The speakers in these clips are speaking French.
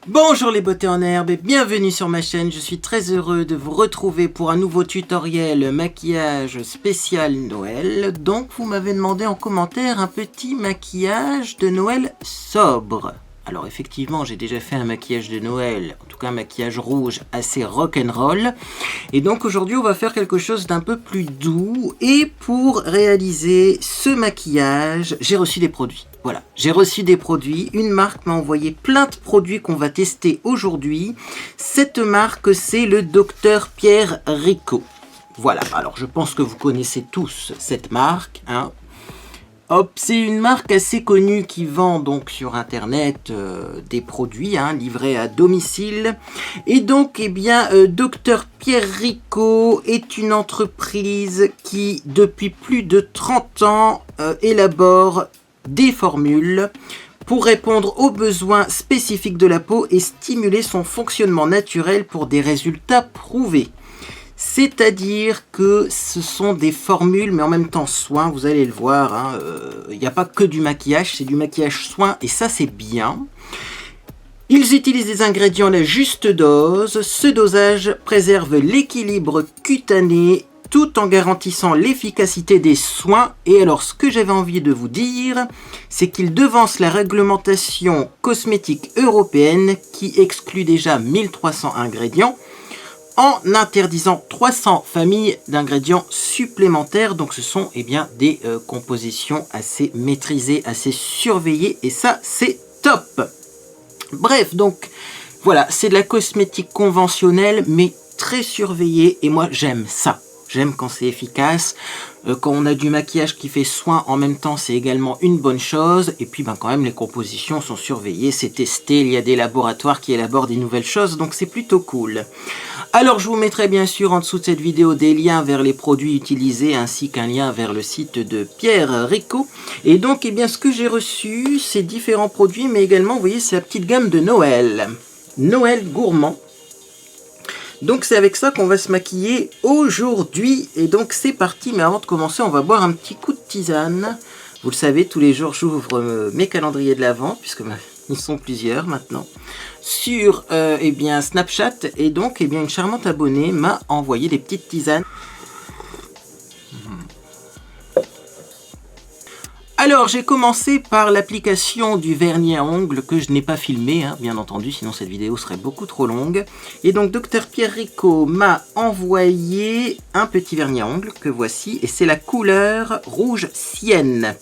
Bonjour les beautés en herbe et bienvenue sur ma chaîne, je suis très heureux de vous retrouver pour un nouveau tutoriel maquillage spécial Noël. Donc vous m'avez demandé en commentaire un petit maquillage de Noël sobre. Alors effectivement j'ai déjà fait un maquillage de Noël, en tout cas un maquillage rouge assez rock'n'roll. Et donc aujourd'hui on va faire quelque chose d'un peu plus doux. Et pour réaliser ce maquillage, j'ai reçu des produits. Voilà, j'ai reçu des produits. Une marque m'a envoyé plein de produits qu'on va tester aujourd'hui. Cette marque c'est le Dr Pierre Rico. Voilà, alors je pense que vous connaissez tous cette marque, hein. Hop, c'est une marque assez connue qui vend donc sur internet des produits livrés à domicile. Et donc, eh bien, Dr Pierre Rico est une entreprise qui, depuis plus de 30 ans, élabore des formules pour répondre aux besoins spécifiques de la peau et stimuler son fonctionnement naturel pour des résultats prouvés. C'est-à-dire que ce sont des formules, mais en même temps soins, vous allez le voir, il n'y a pas que du maquillage, c'est du maquillage soin, et ça c'est bien. Ils utilisent des ingrédients à la juste dose, ce dosage préserve l'équilibre cutané, tout en garantissant l'efficacité des soins. Et alors ce que j'avais envie de vous dire, c'est qu'ils devancent la réglementation cosmétique européenne qui exclut déjà 1300 ingrédients, en interdisant 300 familles d'ingrédients supplémentaires. Donc ce sont des compositions assez maîtrisées, assez surveillées, et ça c'est top. Bref, donc voilà, c'est de la cosmétique conventionnelle mais très surveillée, et moi j'aime ça. J'aime quand c'est efficace, quand on a du maquillage qui fait soin en même temps, c'est également une bonne chose. Et puis quand même les compositions sont surveillées, c'est testé, il y a des laboratoires qui élaborent des nouvelles choses, donc c'est plutôt cool. Alors je vous mettrai bien sûr en dessous de cette vidéo des liens vers les produits utilisés ainsi qu'un lien vers le site de Pierre Rico. Et donc ce que j'ai reçu, c'est différents produits, mais également vous voyez c'est la petite gamme de Noël. Noël gourmand. Donc c'est avec ça qu'on va se maquiller aujourd'hui. Et donc c'est parti, mais avant de commencer on va boire un petit coup de tisane. Vous le savez, tous les jours j'ouvre mes calendriers de l'Avent, puisque ils sont plusieurs maintenant, sur Snapchat. Et donc une charmante abonnée m'a envoyé des petites tisanes. Alors j'ai commencé par l'application du vernis à ongles que je n'ai pas filmé, bien entendu, sinon cette vidéo serait beaucoup trop longue. Et donc Dr Pierre Rico m'a envoyé un petit vernis à ongles que voici, et c'est la couleur rouge sienne.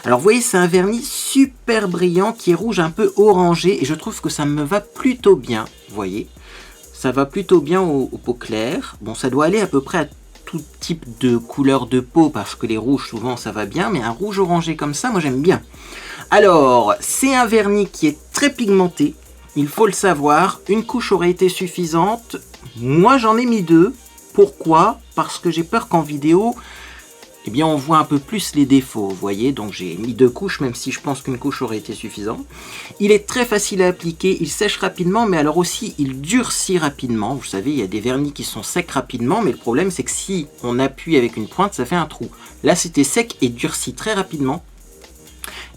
Alors vous voyez, c'est un vernis super brillant qui est rouge un peu orangé, et je trouve que ça me va plutôt bien, vous voyez. Ça va plutôt bien aux peaux claires. Bon, ça doit aller à peu près à tout type de couleur de peau, parce que les rouges souvent ça va bien, mais un rouge orangé comme ça moi j'aime bien. Alors c'est un vernis qui est très pigmenté, il faut le savoir. Une couche aurait été suffisante, moi j'en ai mis deux. Pourquoi? Parce que j'ai peur qu'en vidéo on voit un peu plus les défauts, vous voyez, donc j'ai mis deux couches, même si je pense qu'une couche aurait été suffisante. Il est très facile à appliquer, il sèche rapidement, mais alors aussi il durcit rapidement. Vous savez, il y a des vernis qui sont secs rapidement, mais le problème c'est que si on appuie avec une pointe, ça fait un trou. Là c'était sec et durci très rapidement.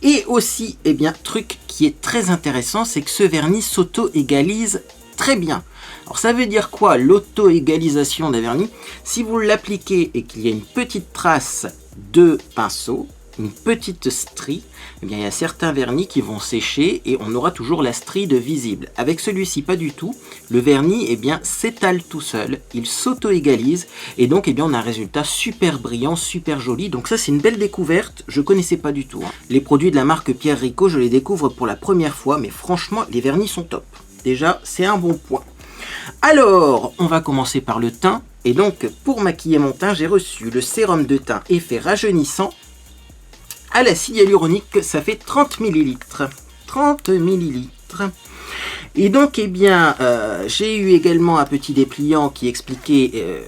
Et aussi, truc qui est très intéressant, c'est que ce vernis s'auto-égalise très bien. Alors ça veut dire quoi, l'auto-égalisation d'un vernis? Si vous l'appliquez et qu'il y a une petite trace de pinceau, une petite strie, il y a certains vernis qui vont sécher et on aura toujours la strie de visible. Avec celui-ci, pas du tout. Le vernis s'étale tout seul, il s'auto-égalise, et donc on a un résultat super brillant, super joli. Donc ça c'est une belle découverte, je connaissais pas du tout. Les produits de la marque Pierre Rico, je les découvre pour la première fois, mais franchement les vernis sont top. Déjà c'est un bon point. Alors, on va commencer par le teint. Et donc, pour maquiller mon teint, j'ai reçu le sérum de teint effet rajeunissant à l'acide hyaluronique. Ça fait 30 ml. 30 ml. Et donc, j'ai eu également un petit dépliant qui expliquait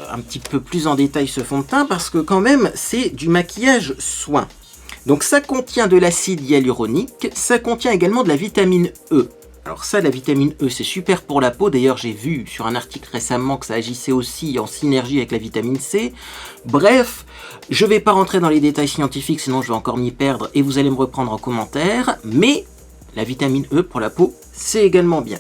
un petit peu plus en détail ce fond de teint, parce que quand même, c'est du maquillage soin. Donc, ça contient de l'acide hyaluronique. Ça contient également de la vitamine E. Alors ça, la vitamine E, c'est super pour la peau. D'ailleurs, j'ai vu sur un article récemment que ça agissait aussi en synergie avec la vitamine C. Bref, je ne vais pas rentrer dans les détails scientifiques, sinon je vais encore m'y perdre et vous allez me reprendre en commentaire. Mais La vitamine E pour la peau, c'est également bien.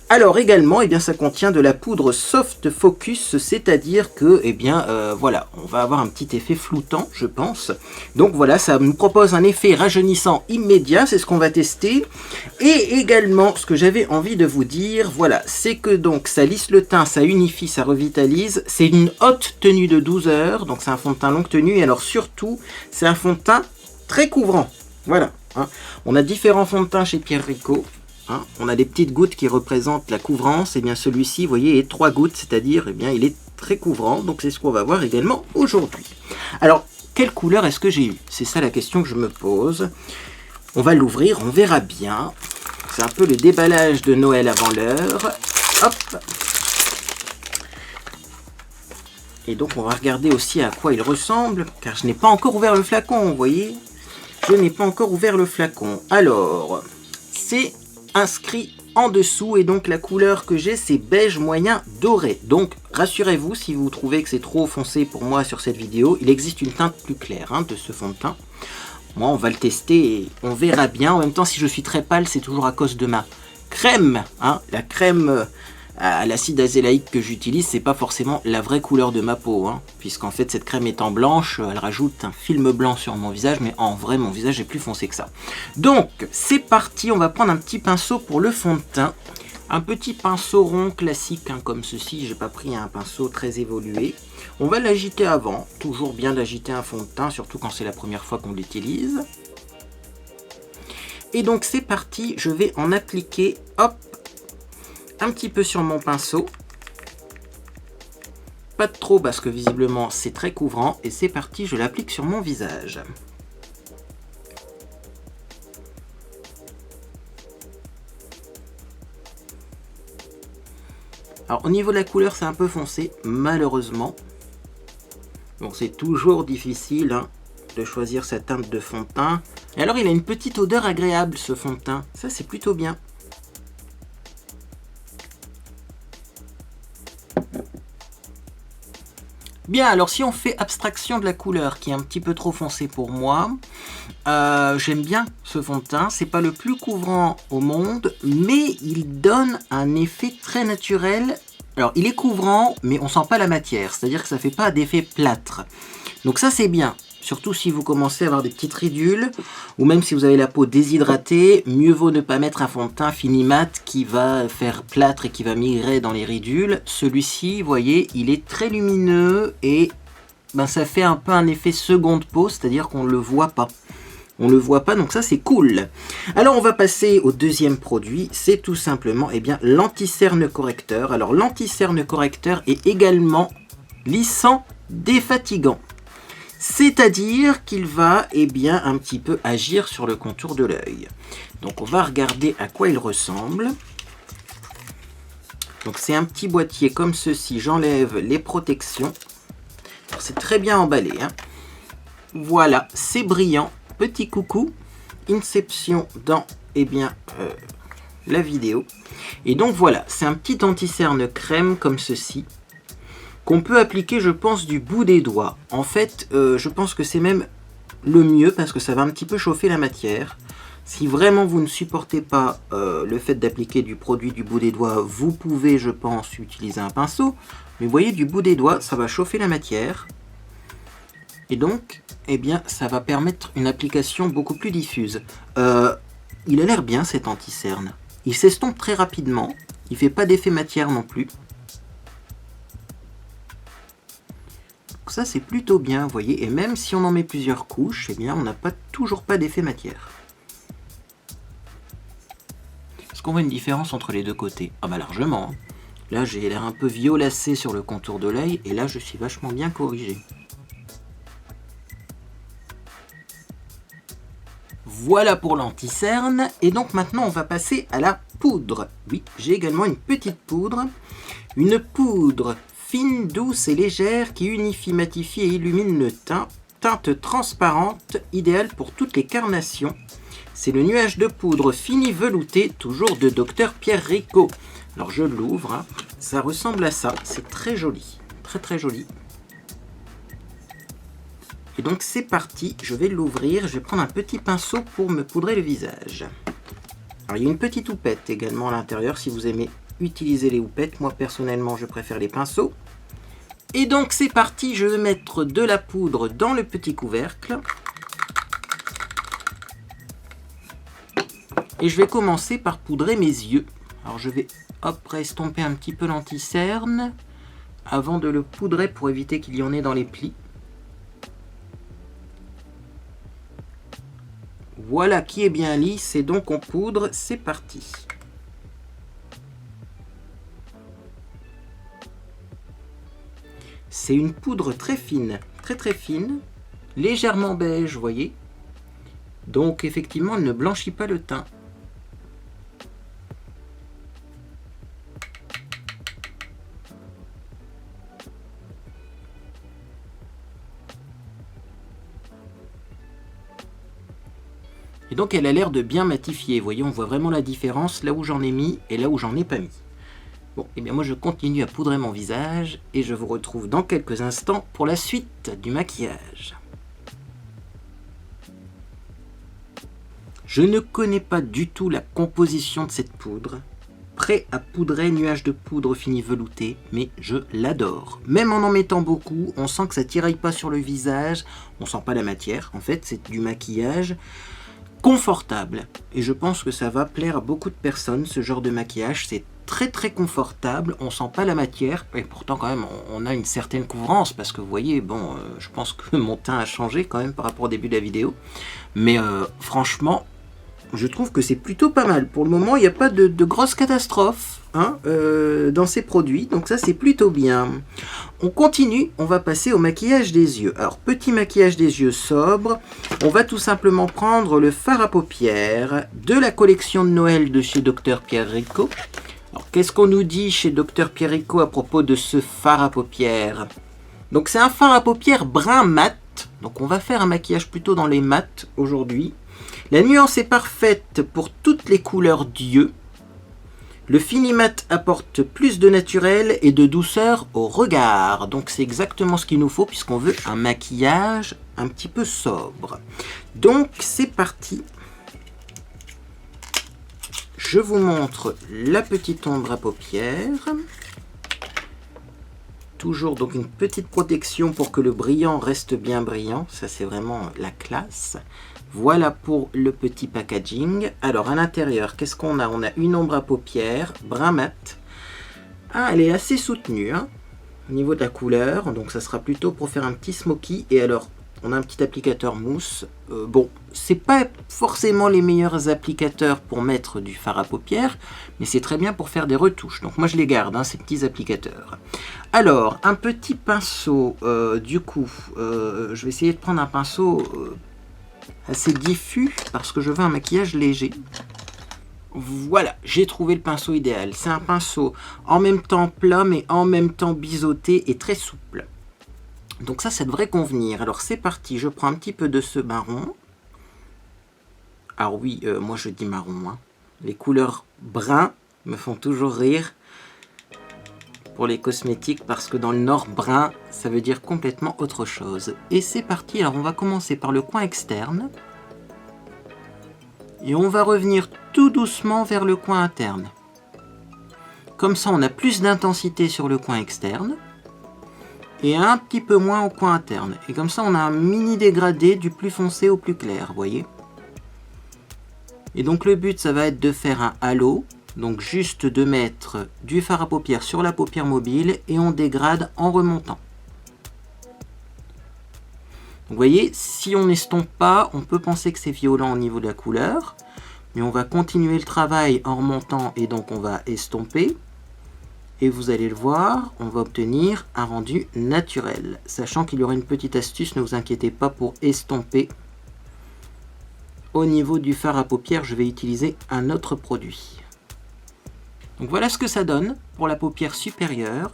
Alors également, eh bien, ça contient de la poudre Soft Focus, c'est-à-dire que, eh bien, voilà, on va avoir un petit effet floutant, je pense. Donc voilà, ça nous propose un effet rajeunissant immédiat, c'est ce qu'on va tester. Et également, ce que j'avais envie de vous dire, voilà, c'est que donc ça lisse le teint, ça unifie, ça revitalise. C'est une haute tenue de 12 heures, donc c'est un fond de teint longue tenue. Et alors surtout, c'est un fond de teint très couvrant. Voilà, hein. On a différents fonds de teint chez Pierre Rico. Hein, on a des petites gouttes qui représentent la couvrance, et bien celui-ci, vous voyez, est 3 gouttes, c'est-à-dire, eh bien, il est très couvrant, donc c'est ce qu'on va voir également aujourd'hui. Alors, quelle couleur est-ce que j'ai eu? C'est ça la question que je me pose. On va l'ouvrir, on verra bien. C'est un peu le déballage de Noël avant l'heure. Hop. Et donc, on va regarder aussi à quoi il ressemble, car je n'ai pas encore ouvert le flacon, vous voyez. Je n'ai pas encore ouvert le flacon. Alors, c'est inscrit en dessous et donc la couleur que j'ai c'est beige moyen doré. Donc rassurez-vous, si vous trouvez que c'est trop foncé pour moi sur cette vidéo, il existe une teinte plus claire hein, de ce fond de teint. Moi on va le tester et on verra bien. En même temps si je suis très pâle c'est toujours à cause de ma crème. Hein, la crème à l'acide azélaïque que j'utilise, c'est pas forcément la vraie couleur de ma peau, hein, puisqu'en fait cette crème étant blanche, elle rajoute un film blanc sur mon visage, mais en vrai mon visage est plus foncé que ça. Donc c'est parti, on va prendre un petit pinceau pour le fond de teint, un petit pinceau rond classique hein, comme ceci, j'ai pas pris un pinceau très évolué. On va l'agiter avant, toujours bien d'agiter un fond de teint, surtout quand c'est la première fois qu'on l'utilise. Et donc c'est parti, je vais en appliquer, hop, un petit peu sur mon pinceau, pas de trop parce que visiblement c'est très couvrant, et c'est parti, je l'applique sur mon visage. Alors au niveau de la couleur c'est un peu foncé, malheureusement. Bon c'est toujours difficile hein, de choisir sa teinte de fond de teint. Et alors il a une petite odeur agréable ce fond de teint, ça c'est plutôt bien. Bien, alors si on fait abstraction de la couleur qui est un petit peu trop foncée pour moi, j'aime bien ce fond de teint. C'est pas le plus couvrant au monde, mais il donne un effet très naturel. Alors il est couvrant, mais on sent pas la matière, c'est-à-dire que ça fait pas d'effet plâtre. Donc ça c'est bien. Surtout si vous commencez à avoir des petites ridules, ou même si vous avez la peau déshydratée, mieux vaut ne pas mettre un fond de teint fini mat qui va faire plâtre et qui va migrer dans les ridules. Celui-ci, vous voyez, il est très lumineux et ben, ça fait un peu un effet seconde peau, c'est-à-dire qu'on ne le voit pas. On ne le voit pas, donc ça c'est cool. Alors on va passer au deuxième produit, c'est tout simplement eh bien l'anti-cerne correcteur. Alors l'anti-cerne correcteur est également lissant, défatigant. C'est-à-dire qu'il va eh bien, un petit peu agir sur le contour de l'œil. Donc on va regarder à quoi il ressemble. Donc c'est un petit boîtier comme ceci, j'enlève les protections. C'est très bien emballé. Hein. Voilà, c'est brillant. Petit coucou. Inception dans eh bien, la vidéo. Et donc voilà, c'est un petit anti-cerne crème comme ceci. Qu'on peut appliquer, je pense, du bout des doigts. En fait, je pense que c'est même le mieux parce que ça va un petit peu chauffer la matière. Si vraiment vous ne supportez pas le fait d'appliquer du produit du bout des doigts, vous pouvez, je pense, utiliser un pinceau. Mais vous voyez, du bout des doigts, ça va chauffer la matière. Et donc, eh bien, ça va permettre une application beaucoup plus diffuse. Il a l'air bien, cet anti-cerne. Il s'estompe très rapidement. Il ne fait pas d'effet matière non plus. Ça c'est plutôt bien, vous voyez, et même si on en met plusieurs couches, eh bien on n'a toujours pas d'effet matière. Est-ce qu'on voit une différence entre les deux côtés? Ah bah largement. Hein. Là j'ai l'air un peu violacé sur le contour de l'œil, et là je suis vachement bien corrigé. Voilà pour l'anti-cerne, et donc maintenant on va passer à la poudre. Oui, j'ai également une petite poudre. Une poudre fine, douce et légère qui unifie, matifie et illumine le teint. Teinte transparente, idéale pour toutes les carnations. C'est le nuage de poudre fini velouté, toujours de Dr Pierre Rico. Alors je l'ouvre, hein. Ça ressemble à ça, c'est très joli, très très joli. Et donc c'est parti, je vais l'ouvrir, je vais prendre un petit pinceau pour me poudrer le visage. Alors il y a une petite houppette également à l'intérieur si vous aimez utiliser les houppettes. Moi personnellement je préfère les pinceaux. Et donc c'est parti, je vais mettre de la poudre dans le petit couvercle. Et je vais commencer par poudrer mes yeux. Alors je vais estomper un petit peu l'anti-cerne avant de le poudrer pour éviter qu'il y en ait dans les plis. Voilà qui est bien lisse et donc on poudre, c'est parti. C'est une poudre très fine, très fine, légèrement beige, vous voyez. Donc effectivement, elle ne blanchit pas le teint. Et donc elle a l'air de bien matifier, vous voyez, on voit vraiment la différence là où j'en ai mis et là où j'en ai pas mis. Bon, et bien moi je continue à poudrer mon visage et je vous retrouve dans quelques instants pour la suite du maquillage. Je ne connais pas du tout la composition de cette poudre. Prêt à poudrer, nuage de poudre fini velouté, mais je l'adore. Même en mettant beaucoup, on sent que ça tiraille pas sur le visage, on sent pas la matière, en fait c'est du maquillage confortable. Et je pense que ça va plaire à beaucoup de personnes, ce genre de maquillage, c'est très confortable, on sent pas la matière, et pourtant quand même on a une certaine couvrance, parce que vous voyez, bon, je pense que mon teint a changé quand même par rapport au début de la vidéo, mais franchement, je trouve que c'est plutôt pas mal. Pour le moment, il n'y a pas de grosses catastrophes dans ces produits, donc ça c'est plutôt bien. On continue, on va passer au maquillage des yeux. Alors, petit maquillage des yeux sobre, on va tout simplement prendre le fard à paupières de la collection de Noël de chez Dr Pierrico. Alors, qu'est-ce qu'on nous dit chez Dr Pierrico à propos de ce fard à paupières? Donc, c'est un fard à paupières brun mat. Donc, on va faire un maquillage plutôt dans les mats aujourd'hui. La nuance est parfaite pour toutes les couleurs d'yeux. Le fini mat apporte plus de naturel et de douceur au regard. Donc c'est exactement ce qu'il nous faut puisqu'on veut un maquillage un petit peu sobre. Donc c'est parti. Je vous montre la petite ombre à paupières. Toujours donc une petite protection pour que le brillant reste bien brillant. Ça c'est vraiment la classe. Voilà pour le petit packaging. Alors à l'intérieur, qu'est-ce qu'on a? On a une ombre à paupières, brun mat. Ah, elle est assez soutenue hein, au niveau de la couleur. Donc ça sera plutôt pour faire un petit smoky. Et alors, on a un petit applicateur mousse. Bon, c'est pas forcément les meilleurs applicateurs pour mettre du fard à paupières, mais c'est très bien pour faire des retouches. Donc moi je les garde, hein, ces petits applicateurs. Alors, un petit pinceau, du coup, je vais essayer de prendre un pinceau... assez diffus parce que je veux un maquillage léger. Voilà, j'ai trouvé le pinceau idéal. C'est un pinceau en même temps plat mais en même temps biseauté et très souple. Donc ça devrait convenir. Alors c'est parti, je prends un petit peu de ce marron. Alors oui, moi je dis marron. Hein. Les couleurs brun me font toujours rire pour les cosmétiques parce que dans le nord, brun, ça veut dire complètement autre chose. Et c'est parti, alors on va commencer par le coin externe. Et on va revenir tout doucement vers le coin interne. Comme ça, on a plus d'intensité sur le coin externe. Et un petit peu moins au coin interne. Et comme ça, on a un mini dégradé du plus foncé au plus clair, vous voyez. Et donc le but, ça va être de faire un halo. Donc juste de mettre du fard à paupières sur la paupière mobile et on dégrade en remontant. Vous voyez, si on n'estompe pas, on peut penser que c'est violent au niveau de la couleur. Mais on va continuer le travail en remontant et donc on va estomper. Et vous allez le voir, on va obtenir un rendu naturel. Sachant qu'il y aura une petite astuce, ne vous inquiétez pas pour estomper. Au niveau du fard à paupières, je vais utiliser un autre produit. Donc voilà ce que ça donne pour la paupière supérieure.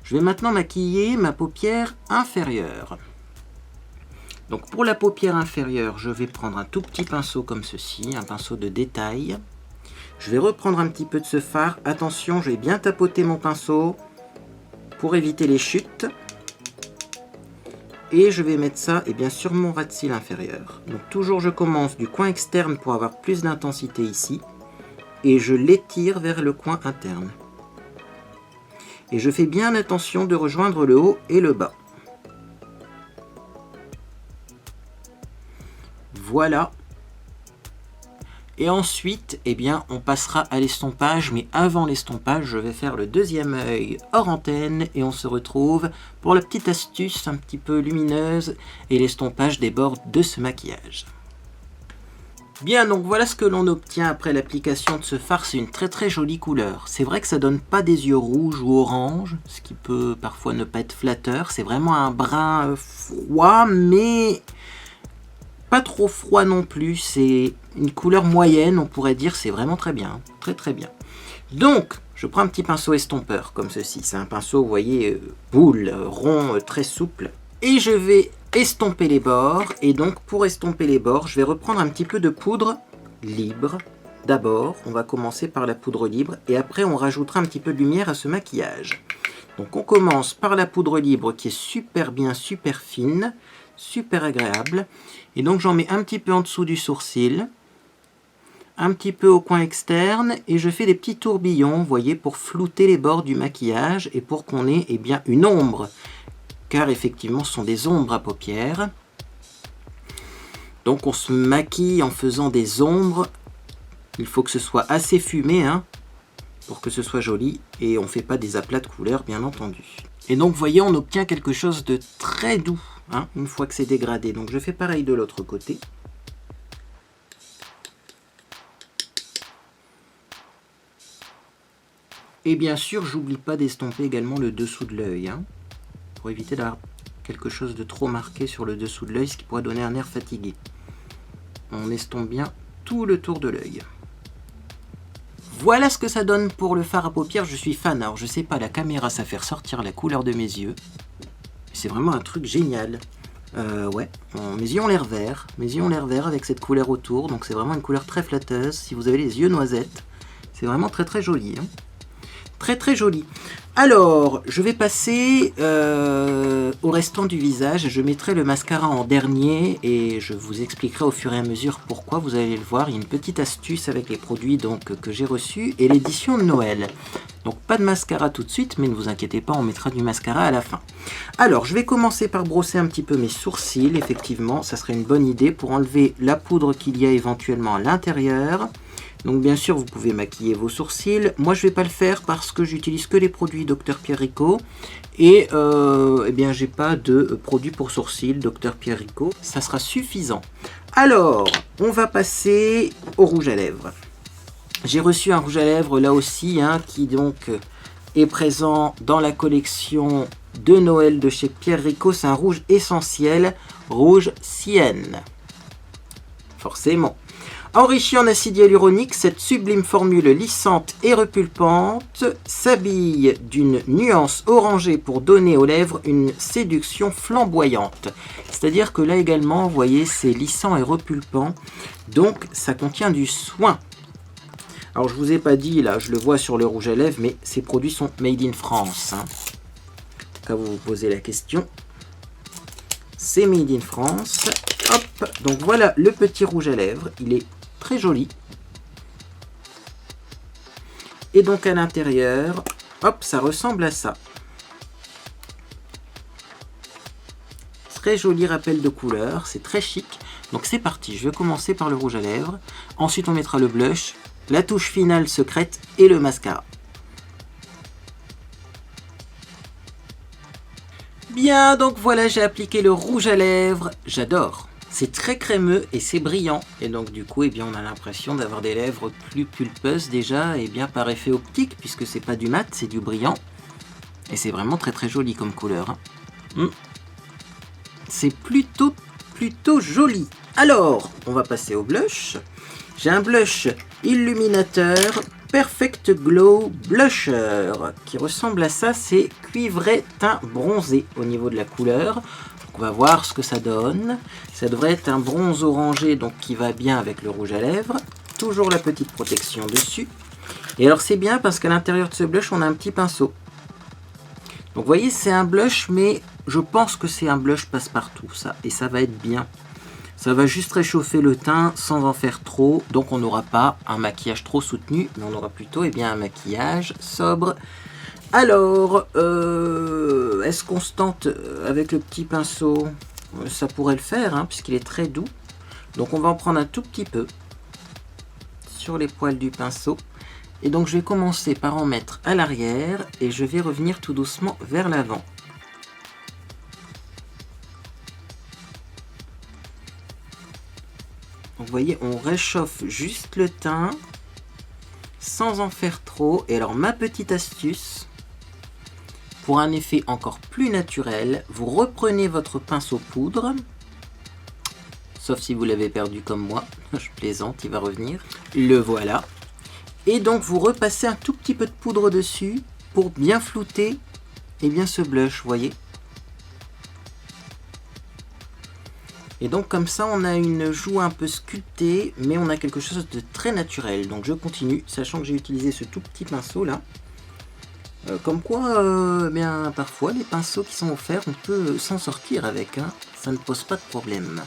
Je vais maintenant maquiller ma paupière inférieure. Donc pour la paupière inférieure, je vais prendre un tout petit pinceau comme ceci, un pinceau de détail. Je vais reprendre un petit peu de ce fard. Attention, je vais bien tapoter mon pinceau pour éviter les chutes. Et je vais mettre ça bien sur mon ras de cils inférieur. Donc toujours je commence du coin externe pour avoir plus d'intensité ici. et je l'étire vers le coin interne. Et je fais bien attention de rejoindre le haut et le bas. Voilà. Et ensuite, eh bien, on passera à l'estompage, mais avant l'estompage, je vais faire le deuxième œil hors antenne et on se retrouve pour la petite astuce un petit peu lumineuse et l'estompage des bords de ce maquillage. Bien, donc voilà ce que l'on obtient après l'application de ce fard, c'est une très jolie couleur. C'est vrai que ça donne pas des yeux rouges ou orange, ce qui peut parfois ne pas être flatteur. C'est vraiment un brun froid, mais pas trop froid non plus, c'est une couleur moyenne, on pourrait dire, c'est vraiment très bien, très bien. Donc, je prends un petit pinceau estompeur, comme ceci, c'est un pinceau, vous voyez, boule, rond, très souple, et je vais estomper les bords, et donc pour estomper les bords, je vais reprendre un petit peu de poudre libre. D'abord, on va commencer par la poudre libre, et après on rajoutera un petit peu de lumière à ce maquillage. Donc on commence par la poudre libre qui est super bien, super fine, super agréable. Et donc j'en mets un petit peu en dessous du sourcil, un petit peu au coin externe, et je fais des petits tourbillons, vous voyez, pour flouter les bords du maquillage et pour qu'on ait eh bien, une ombre. Car effectivement, ce sont des ombres à paupières. Donc on se maquille en faisant des ombres. Il faut que ce soit assez fumé, hein, pour que ce soit joli. Et on ne fait pas des aplats de couleurs, bien entendu. Et donc, vous voyez, on obtient quelque chose de très doux. Hein, une fois que c'est dégradé. Donc je fais pareil de l'autre côté. Et bien sûr, j'oublie pas d'estomper également le dessous de l'œil, hein, pour éviter d'avoir quelque chose de trop marqué sur le dessous de l'œil, ce qui pourrait donner un air fatigué. On estompe bien tout le tour de l'œil. Voilà ce que ça donne pour le fard à paupières. Je suis fan. Alors je sais pas, la caméra ça fait ressortir la couleur de mes yeux. C'est vraiment un truc génial. Ouais, mes yeux ont l'air verts. Mes yeux ont l'air verts avec cette couleur autour. Donc c'est vraiment une couleur très flatteuse. Si vous avez les yeux noisettes, c'est vraiment très joli. Hein. Très joli. Alors, je vais passer au restant du visage. Je mettrai le mascara en dernier et je vous expliquerai au fur et à mesure pourquoi. Vous allez le voir, il y a une petite astuce avec les produits donc, que j'ai reçus et l'édition de Noël. Donc pas de mascara tout de suite, mais ne vous inquiétez pas, on mettra du mascara à la fin. Alors, je vais commencer par brosser un petit peu mes sourcils. Effectivement, ça serait une bonne idée pour enlever la poudre qu'il y a éventuellement à l'intérieur. Donc bien sûr, vous pouvez maquiller vos sourcils. Moi, je ne vais pas le faire parce que j'utilise que les produits Dr Pierrico. Et eh bien, j'ai pas de produit pour sourcils Dr Pierrico. Ça sera suffisant. Alors, on va passer au rouge à lèvres. J'ai reçu un rouge à lèvres là aussi, hein, qui donc est présent dans la collection de Noël de chez Pierrico. C'est un rouge essentiel, rouge Sienne. Forcément. Enrichie en acide hyaluronique, cette sublime formule lissante et repulpante s'habille d'une nuance orangée pour donner aux lèvres une séduction flamboyante. C'est-à-dire que là également, vous voyez, c'est lissant et repulpant, donc ça contient du soin. Alors je vous ai pas dit, là je le vois sur le rouge à lèvres, mais ces produits sont made in France. Hein. En tout cas, vous vous posez la question. C'est made in France. Hop, donc voilà le petit rouge à lèvres, il est très joli. Et donc à l'intérieur, hop, ça ressemble à ça. Très joli rappel de couleur, c'est très chic. Donc c'est parti, je vais commencer par le rouge à lèvres. Ensuite on mettra le blush, la touche finale secrète et le mascara. Bien, donc voilà, j'ai appliqué le rouge à lèvres. J'adore. C'est très crémeux et c'est brillant. Et donc du coup, eh bien, on a l'impression d'avoir des lèvres plus pulpeuses déjà, et bien par effet optique, puisque c'est pas du mat, c'est du brillant. Et c'est vraiment très joli comme couleur. Hein. C'est plutôt joli. Alors, on va passer au blush. J'ai un blush illuminateur Perfect Glow Blusher qui ressemble à ça, c'est cuivré teint bronzé au niveau de la couleur. Donc on va voir ce que ça donne. Ça devrait être un bronze orangé, donc qui va bien avec le rouge à lèvres. Toujours la petite protection dessus. Et alors c'est bien parce qu'à l'intérieur de ce blush, on a un petit pinceau. Donc vous voyez, c'est un blush, mais je pense que c'est un blush passe-partout, ça. Et ça va être bien. Ça va juste réchauffer le teint sans en faire trop, donc on n'aura pas un maquillage trop soutenu, mais on aura plutôt un maquillage sobre. Alors, est-ce qu'on se tente avec le petit pinceau? Ça pourrait le faire, hein, puisqu'il est très doux. Donc on va en prendre un tout petit peu sur les poils du pinceau. Et donc je vais commencer par en mettre à l'arrière et je vais revenir tout doucement vers l'avant. Donc vous voyez, on réchauffe juste le teint sans en faire trop. Et alors ma petite astuce, pour un effet encore plus naturel, vous reprenez votre pinceau poudre, sauf si vous l'avez perdu comme moi, je plaisante, il va revenir, le voilà. Et donc vous repassez un tout petit peu de poudre dessus pour bien flouter et bien ce blush, vous voyez. Et donc comme ça on a une joue un peu sculptée, mais on a quelque chose de très naturel. Donc je continue, sachant que j'ai utilisé ce tout petit pinceau là. Comme quoi, bien parfois les pinceaux qui sont offerts, on peut s'en sortir avec, hein. Ça ne pose pas de problème.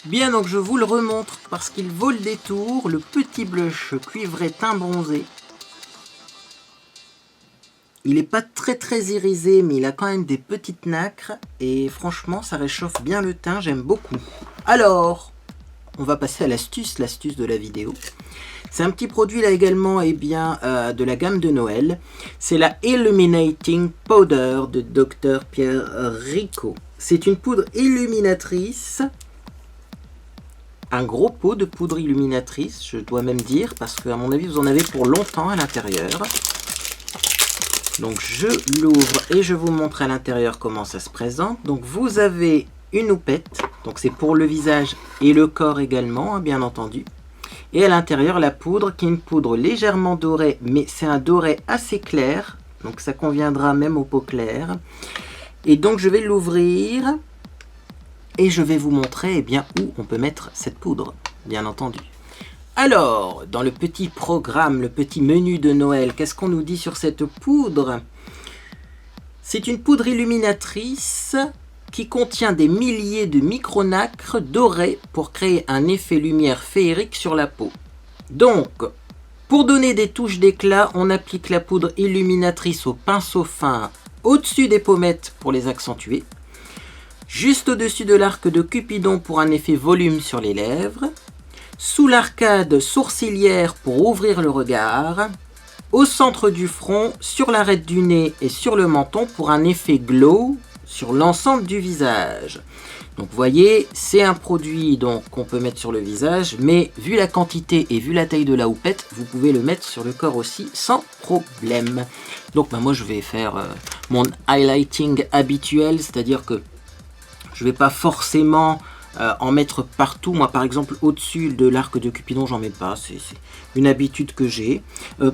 Bien, donc je vous le remontre parce qu'il vaut le détour, le petit blush cuivré teint bronzé. Il n'est pas très irisé, mais il a quand même des petites nacres et franchement ça réchauffe bien le teint, j'aime beaucoup. Alors, on va passer à l'astuce de la vidéo. C'est un petit produit là également de la gamme de Noël. C'est la Illuminating Powder de Dr Pierre Rico. C'est une poudre illuminatrice. Un gros pot de poudre illuminatrice, je dois même dire, parce qu'à mon avis vous en avez pour longtemps à l'intérieur. Donc je l'ouvre et je vous montre à l'intérieur comment ça se présente. Donc vous avez une houppette, donc c'est pour le visage et le corps également, hein, bien entendu. Et à l'intérieur la poudre qui est une poudre légèrement dorée, mais c'est un doré assez clair, donc ça conviendra même aux peaux claires. Et donc je vais l'ouvrir et je vais vous montrer où on peut mettre cette poudre, bien entendu. Alors, dans le petit programme, le petit menu de Noël, qu'est-ce qu'on nous dit sur cette poudre? C'est une poudre illuminatrice qui contient des milliers de micronacres dorés pour créer un effet lumière féerique sur la peau. Donc, pour donner des touches d'éclat, on applique la poudre illuminatrice au pinceau fin au-dessus des pommettes pour les accentuer, juste au-dessus de l'arc de Cupidon pour un effet volume sur les lèvres, sous l'arcade sourcilière pour ouvrir le regard, au centre du front, sur l'arête du nez et sur le menton pour un effet glow sur l'ensemble du visage. Donc vous voyez, c'est un produit qu'on peut mettre sur le visage, mais vu la quantité et vu la taille de la houppette, vous pouvez le mettre sur le corps aussi sans problème. Donc moi je vais faire mon highlighting habituel, c'est-à-dire que je ne vais pas forcément en mettre partout. Moi par exemple au-dessus de l'arc de Cupidon j'en mets pas, c'est une habitude que j'ai.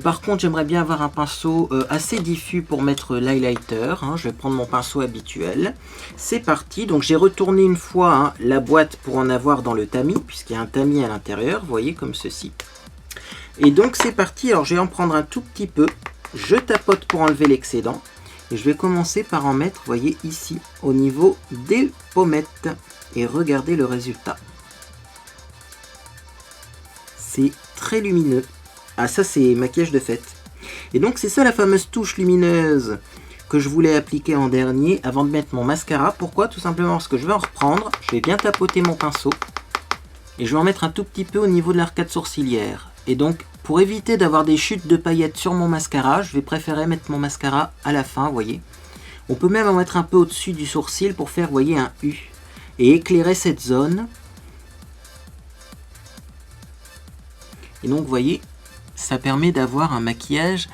Par contre j'aimerais bien avoir un pinceau assez diffus pour mettre l'highlighter, hein. Je vais prendre mon pinceau habituel. C'est parti, donc j'ai retourné une fois la boîte pour en avoir dans le tamis, puisqu'il y a un tamis à l'intérieur, vous voyez, comme ceci. Et donc c'est parti, alors je vais en prendre un tout petit peu, je tapote pour enlever l'excédent. Et je vais commencer par en mettre, vous voyez, ici, au niveau des pommettes. Et regardez le résultat. C'est très lumineux. Ah, ça, c'est maquillage de fête. Et donc, c'est ça la fameuse touche lumineuse que je voulais appliquer en dernier avant de mettre mon mascara. Pourquoi? Tout simplement parce que je vais en reprendre. Je vais bien tapoter mon pinceau. Et je vais en mettre un tout petit peu au niveau de l'arcade sourcilière. Et donc, pour éviter d'avoir des chutes de paillettes sur mon mascara, je vais préférer mettre mon mascara à la fin, vous voyez. On peut même en mettre un peu au-dessus du sourcil pour faire, vous voyez, un U. Et éclairer cette zone. Et donc, vous voyez, ça permet d'avoir un maquillage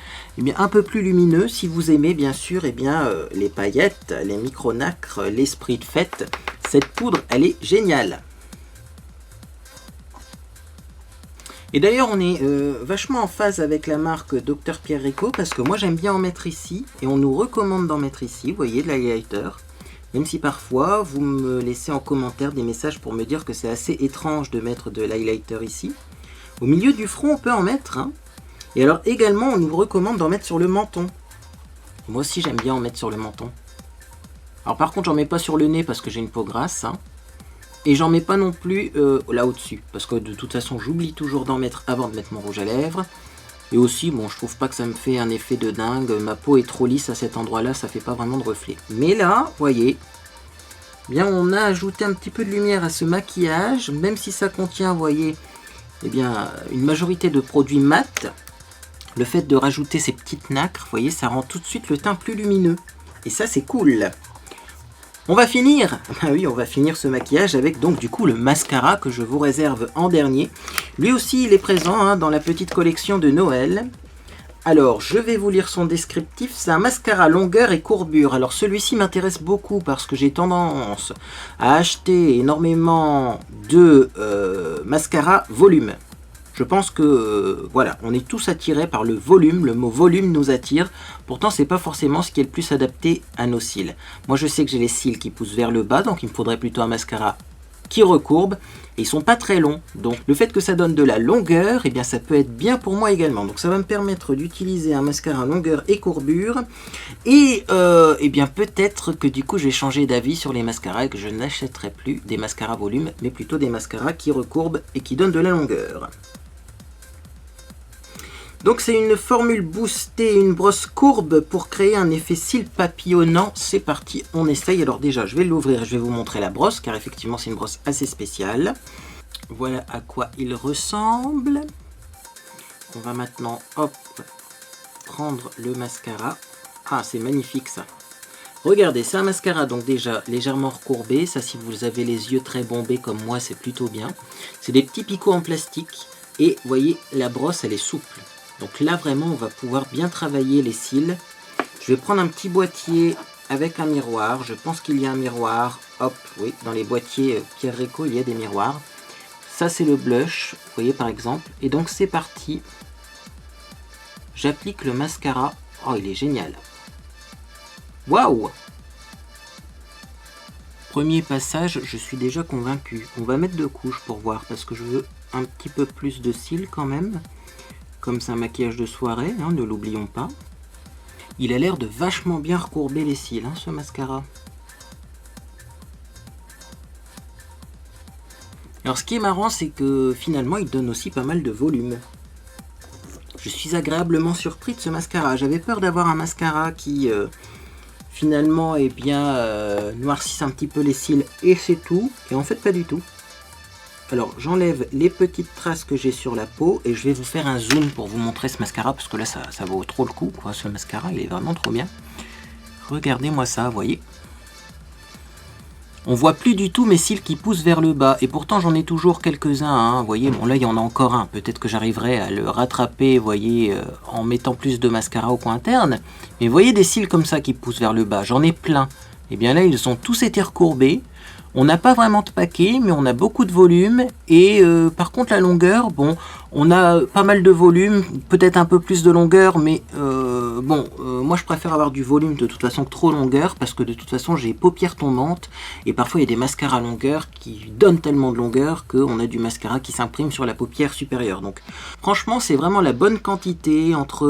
un peu plus lumineux. Si vous aimez, bien sûr, les paillettes, les micronacres, l'esprit de fête. Cette poudre, elle est géniale. Et d'ailleurs, on est vachement en phase avec la marque Dr Pierre Rico, parce que moi, j'aime bien en mettre ici. Et on nous recommande d'en mettre ici, vous voyez, de l'highlighter. Même si parfois, vous me laissez en commentaire des messages pour me dire que c'est assez étrange de mettre de l'highlighter ici. Au milieu du front, on peut en mettre. Hein. Et alors également, on nous recommande d'en mettre sur le menton. Moi aussi, j'aime bien en mettre sur le menton. Alors par contre, j'en mets pas sur le nez parce que j'ai une peau grasse. Hein. Et j'en mets pas non plus là au-dessus, parce que de toute façon j'oublie toujours d'en mettre avant de mettre mon rouge à lèvres. Et aussi, bon, je trouve pas que ça me fait un effet de dingue, ma peau est trop lisse à cet endroit-là, ça fait pas vraiment de reflet. Mais là, voyez, bien on a ajouté un petit peu de lumière à ce maquillage, même si ça contient, voyez, eh bien, une majorité de produits mat. Le fait de rajouter ces petites nacres, vous voyez, ça rend tout de suite le teint plus lumineux. Et ça, c'est cool. On va finir, ah oui, on va finir ce maquillage avec donc du coup le mascara que je vous réserve en dernier. Lui aussi, il est présent hein, dans la petite collection de Noël. Alors, je vais vous lire son descriptif. C'est un mascara longueur et courbure. Alors, celui-ci m'intéresse beaucoup parce que j'ai tendance à acheter énormément de mascara volume. Je pense que, voilà, on est tous attirés par le volume. Le mot volume nous attire. Pourtant, c'est pas forcément ce qui est le plus adapté à nos cils. Moi, je sais que j'ai les cils qui poussent vers le bas, donc il me faudrait plutôt un mascara qui recourbe. Et ils sont pas très longs. Donc, le fait que ça donne de la longueur, eh bien, ça peut être bien pour moi également. Donc, ça va me permettre d'utiliser un mascara longueur et courbure. Et, eh bien, peut-être que du coup, je vais changer d'avis sur les mascaras et que je n'achèterai plus des mascaras volume, mais plutôt des mascaras qui recourbent et qui donnent de la longueur. Donc c'est une formule boostée, une brosse courbe pour créer un effet cils papillonnant. C'est parti, on essaye. Alors déjà, je vais l'ouvrir, je vais vous montrer la brosse, car effectivement c'est une brosse assez spéciale. Voilà à quoi il ressemble. On va maintenant, hop, prendre le mascara. Ah, c'est magnifique ça. Regardez, c'est un mascara donc déjà légèrement recourbé. Ça, si vous avez les yeux très bombés comme moi, c'est plutôt bien. C'est des petits picots en plastique. Et vous voyez, la brosse, elle est souple. Donc là, vraiment, on va pouvoir bien travailler les cils. Je vais prendre un petit boîtier avec un miroir. Je pense qu'il y a un miroir. Hop, oui, dans les boîtiers Pierre Rico, il y a des miroirs. Ça, c'est le blush, vous voyez, par exemple. Et donc, c'est parti. J'applique le mascara. Oh, il est génial. Waouh! Premier passage, je suis déjà convaincu. On va mettre 2 couches pour voir, parce que je veux un petit peu plus de cils quand même. Comme c'est un maquillage de soirée, hein, ne l'oublions pas. Il a l'air de vachement bien recourber les cils, hein, ce mascara. Alors ce qui est marrant, c'est que finalement, il donne aussi pas mal de volume. Je suis agréablement surpris de ce mascara. J'avais peur d'avoir un mascara qui, finalement, eh bien, noircisse un petit peu les cils et c'est tout. Et en fait, pas du tout. Alors j'enlève les petites traces que j'ai sur la peau et je vais vous faire un zoom pour vous montrer ce mascara parce que là ça vaut trop le coup quoi, ce mascara il est vraiment trop bien. Regardez-moi ça, vous voyez. On voit plus du tout mes cils qui poussent vers le bas et pourtant j'en ai toujours quelques-uns, hein, vous voyez. Bon là il y en a encore un, peut-être que j'arriverai à le rattraper, vous voyez, en mettant plus de mascara au coin interne. Mais vous voyez des cils comme ça qui poussent vers le bas, j'en ai plein. Et bien là ils ont tous été recourbés. On n'a pas vraiment de paquet, mais on a beaucoup de volume. Et par contre, la longueur, bon, on a pas mal de volume, peut-être un peu plus de longueur, mais moi je préfère avoir du volume de toute façon que trop longueur, parce que de toute façon j'ai les paupières tombantes, et parfois il y a des mascaras à longueur qui donnent tellement de longueur qu'on a du mascara qui s'imprime sur la paupière supérieure. Donc franchement, c'est vraiment la bonne quantité entre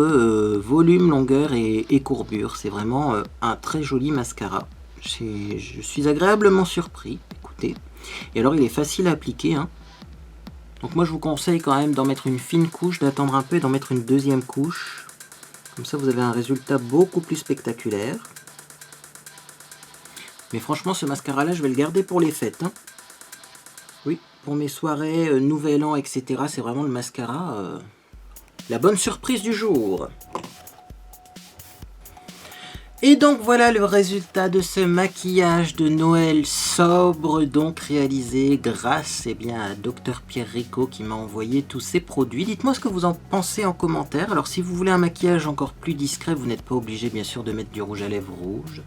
volume, longueur et courbure. C'est vraiment un très joli mascara. Je suis agréablement surpris, écoutez. Et alors il est facile à appliquer, hein. Donc moi je vous conseille quand même d'en mettre une fine couche, d'attendre un peu et d'en mettre une deuxième couche. Comme ça vous avez un résultat beaucoup plus spectaculaire. Mais franchement ce mascara là je vais le garder pour les fêtes, hein. Oui, pour mes soirées, nouvel an, etc. C'est vraiment le mascara, la bonne surprise du jour. Et donc voilà le résultat de ce maquillage de Noël sobre, donc réalisé grâce bien, à Dr Pierre Rico qui m'a envoyé tous ces produits. Dites-moi ce que vous en pensez en commentaire. Alors si vous voulez un maquillage encore plus discret, vous n'êtes pas obligé bien sûr de mettre du rouge à lèvres rouge.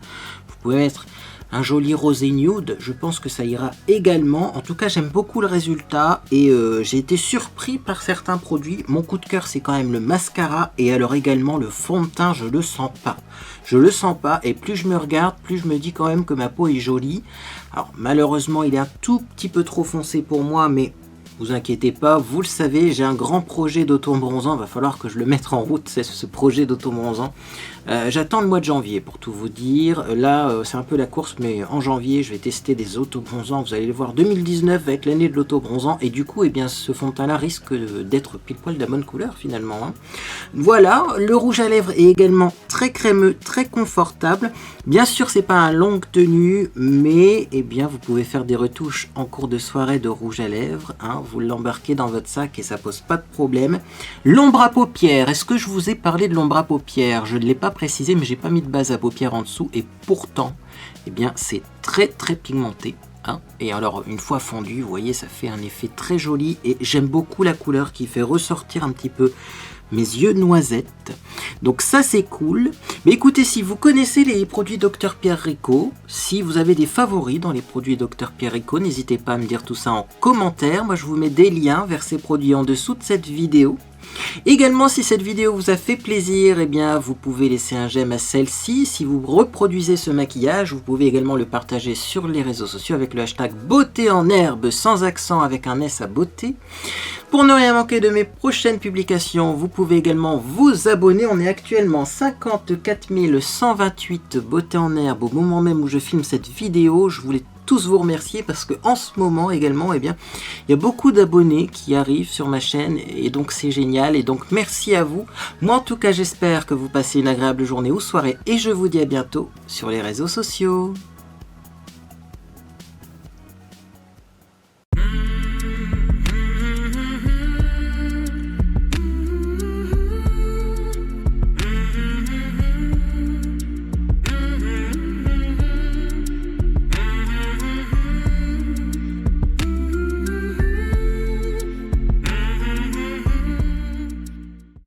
Vous pouvez mettre un joli rosé nude, je pense que ça ira également. En tout cas j'aime beaucoup le résultat et j'ai été surpris par certains produits. Mon coup de cœur c'est quand même le mascara et alors également le fond de teint, je le sens pas. Je le sens pas et plus je me regarde, plus je me dis quand même que ma peau est jolie. Alors malheureusement il est un tout petit peu trop foncé pour moi, mais Vous inquiétez pas, vous le savez, j'ai un grand projet d'auto-bronzant, il va falloir que je le mette en route, c'est ce projet d'auto-bronzant. J'attends le mois de janvier pour tout vous dire. Là, c'est un peu la course, mais en janvier, je vais tester des auto-bronzants. Vous allez le voir, 2019 va être l'année de l'auto-bronzant. Et du coup, eh bien, ce fond de teint-là risque d'être pile poil de la bonne couleur finalement. Hein. Voilà, le rouge à lèvres est également très crémeux, très confortable. Bien sûr, c'est pas un longue tenue, mais eh bien, vous pouvez faire des retouches en cours de soirée de rouge à lèvres. Hein. Vous l'embarquez dans votre sac et ça pose pas de problème. L'ombre à paupières. Est-ce que je vous ai parlé de l'ombre à paupières? Je ne l'ai pas précisé, mais j'ai pas mis de base à paupières en dessous et pourtant eh bien c'est très pigmenté hein. Et alors une fois fondu, vous voyez, ça fait un effet très joli et j'aime beaucoup la couleur qui fait ressortir un petit peu mes yeux noisettes, donc ça c'est cool. Mais écoutez, si vous connaissez les produits Dr Pierre Rico, si vous avez des favoris dans les produits Dr Pierre Rico, n'hésitez pas à me dire tout ça en commentaire. Moi je vous mets des liens vers ces produits en dessous de cette vidéo. Également, si cette vidéo vous a fait plaisir, eh bien, vous pouvez laisser un j'aime à celle-ci. Si vous reproduisez ce maquillage, vous pouvez également le partager sur les réseaux sociaux avec le hashtag beauté en herbe sans accent avec un S à beauté. Pour ne rien manquer de mes prochaines publications, vous pouvez également vous abonner. On est actuellement 54 128 beauté en herbe au moment même où je filme cette vidéo. Je voulais tous vous remercier parce que en ce moment également, eh bien, il y a beaucoup d'abonnés qui arrivent sur ma chaîne et donc c'est génial et donc merci à vous. Moi en tout cas, j'espère que vous passez une agréable journée ou soirée et je vous dis à bientôt sur les réseaux sociaux.